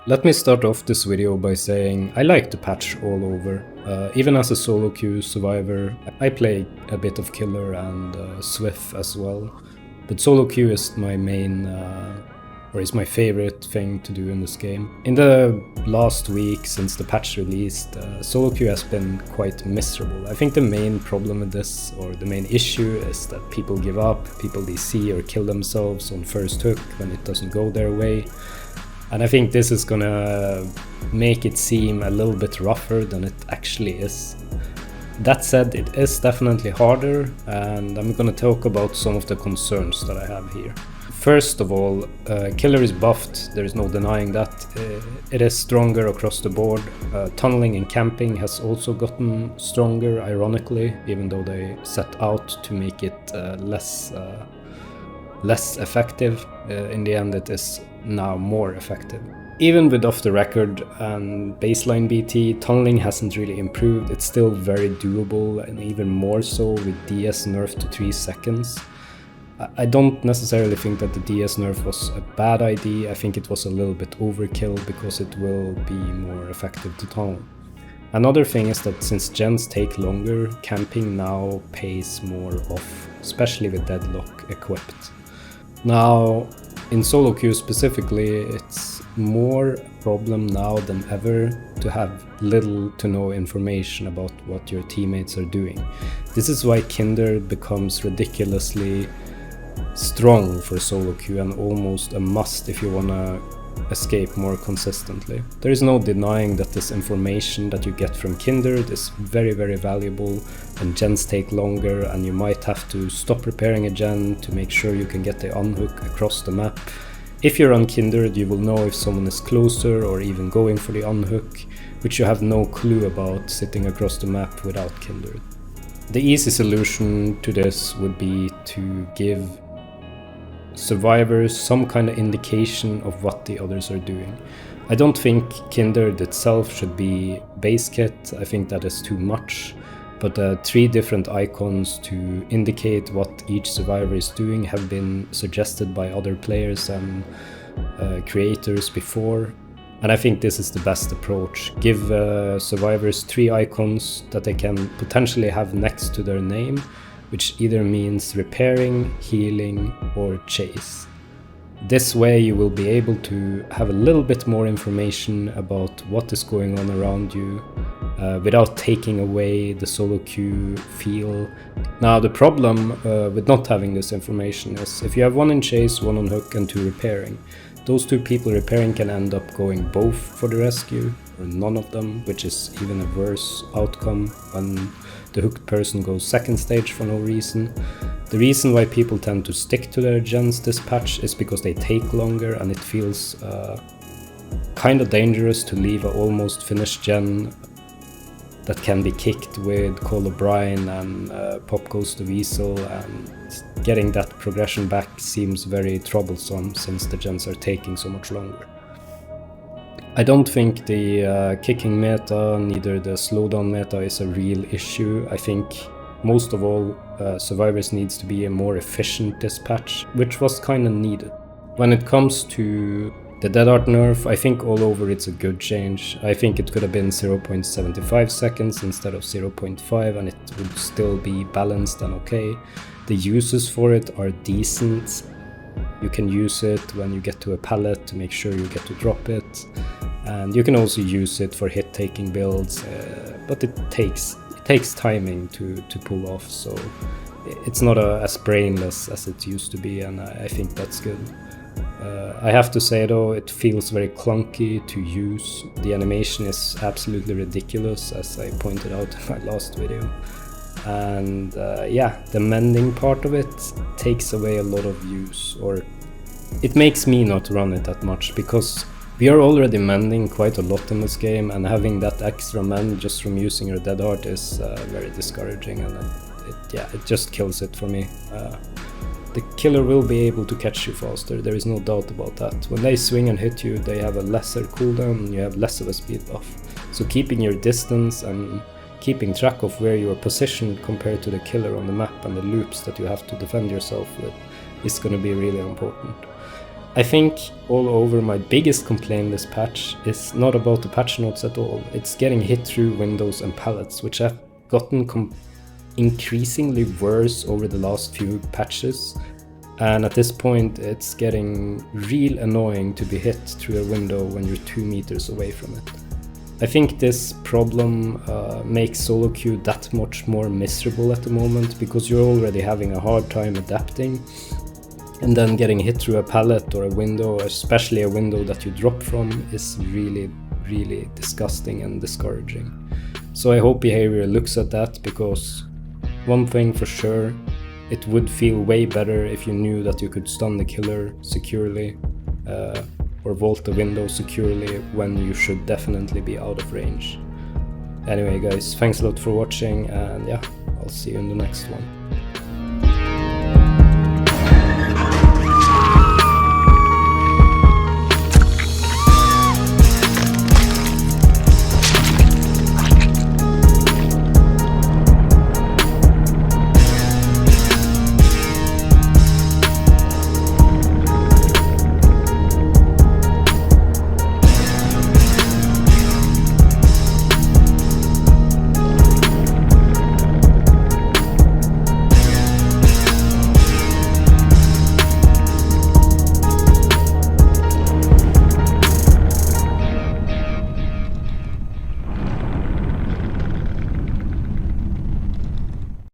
Let me start off this video by saying I like the patch all over. Even as a solo queue survivor, I play a bit of killer and Swift as well. But solo queue is my main, or is my favorite thing to do in this game. In the last week since the patch released, solo queue has been quite miserable. I think the main problem with this, or the main issue, is that people give up, people DC or kill themselves on first hook when it doesn't go their way. And I think this is gonna make it seem a little bit rougher than it actually is. That said, it is definitely harder, and I'm gonna talk about some of the concerns that I have here. First of all, killer is buffed, there is no denying that. It is stronger across the board. Tunneling and camping has also gotten stronger, ironically, even though they set out to make it less effective. In the end, it is now more effective. Even with off the record and baseline BT, tunneling hasn't really improved. It's still very doable, and even more so with DS nerf to 3 seconds. I don't necessarily think that the DS nerf was a bad idea. I think it was a little bit overkill because it will be more effective to tunnel. Another thing is that since gens take longer, camping now pays more off, especially with deadlock equipped. Now, in solo queue specifically, it's more a problem now than ever to have little to no information about what your teammates are doing. This is why Kindred becomes ridiculously strong for solo queue and almost a must if you wanna escape more consistently. There is no denying that this information that you get from Kindred is very valuable, and gens take longer, and you might have to stop repairing a gen to make sure you can get the unhook across the map. If you're on Kindred, you will know if someone is closer or even going for the unhook, which you have no clue about sitting across the map without Kindred. The easy solution to this would be to give survivors some kind of indication of what the others are doing. I don't think Kindred itself should be base kit. I think that is too much, but 3 different icons to indicate what each survivor is doing have been suggested by other players and creators before, and I think this is the best approach. Give survivors 3 icons that they can potentially have next to their name, which either means repairing, healing, or chase. This way you will be able to have a little bit more information about what is going on around you without taking away the solo queue feel. Now, the problem with not having this information is if you have 1 in chase, 1 on hook, and 2 repairing, those 2 people repairing can end up going both for the rescue or none of them, which is even a worse outcome when the hooked person goes second stage for no reason. The reason why people tend to stick to their gens this patch is because they take longer, and it feels kind of dangerous to leave an almost finished gen that can be kicked with Call O'Brien and Pop Goes the Weasel, and getting that progression back seems very troublesome since the gens are taking so much longer. I don't think the kicking meta, neither the slowdown meta, is a real issue. I think most of all, survivors needs to be a more efficient this patch, which was kind of needed. When it comes to the Dead Art nerf, I think all over it's a good change. I think it could have been 0.75 seconds instead of 0.5, and it would still be balanced and okay. The uses for it are decent. You can use it when you get to a pallet to make sure you get to drop it, and you can also use it for hit-taking builds, but it takes timing to pull off, so it's not as brainless as it used to be, and I think that's good. I have to say though, it feels very clunky to use. The animation is absolutely ridiculous, as I pointed out in my last video. And yeah, the mending part of it takes away a lot of use, or it makes me not run it that much, because we are already mending quite a lot in this game, and having that extra mend just from using your Dead Art is very discouraging, and it just kills it for me. The killer will be able to catch you faster, there is no doubt about that. When they swing and hit you, they have a lesser cooldown and you have less of a speed buff. So keeping your distance and keeping track of where you are positioned compared to the killer on the map and the loops that you have to defend yourself with is going to be really important. I think all over my biggest complaint this patch is not about the patch notes at all. It's getting hit through windows and pallets, which have gotten increasingly worse over the last few patches. And at this point, it's getting real annoying to be hit through a window when you're 2 meters away from it. I think this problem makes solo queue that much more miserable at the moment, because you're already having a hard time adapting. And then getting hit through a pallet or a window, especially a window that you drop from, is really, really disgusting and discouraging. So I hope Behavior looks at that, because one thing for sure, it would feel way better if you knew that you could stun the killer securely or vault the window securely when you should definitely be out of range. Anyway guys, thanks a lot for watching, and yeah, I'll see you in the next one.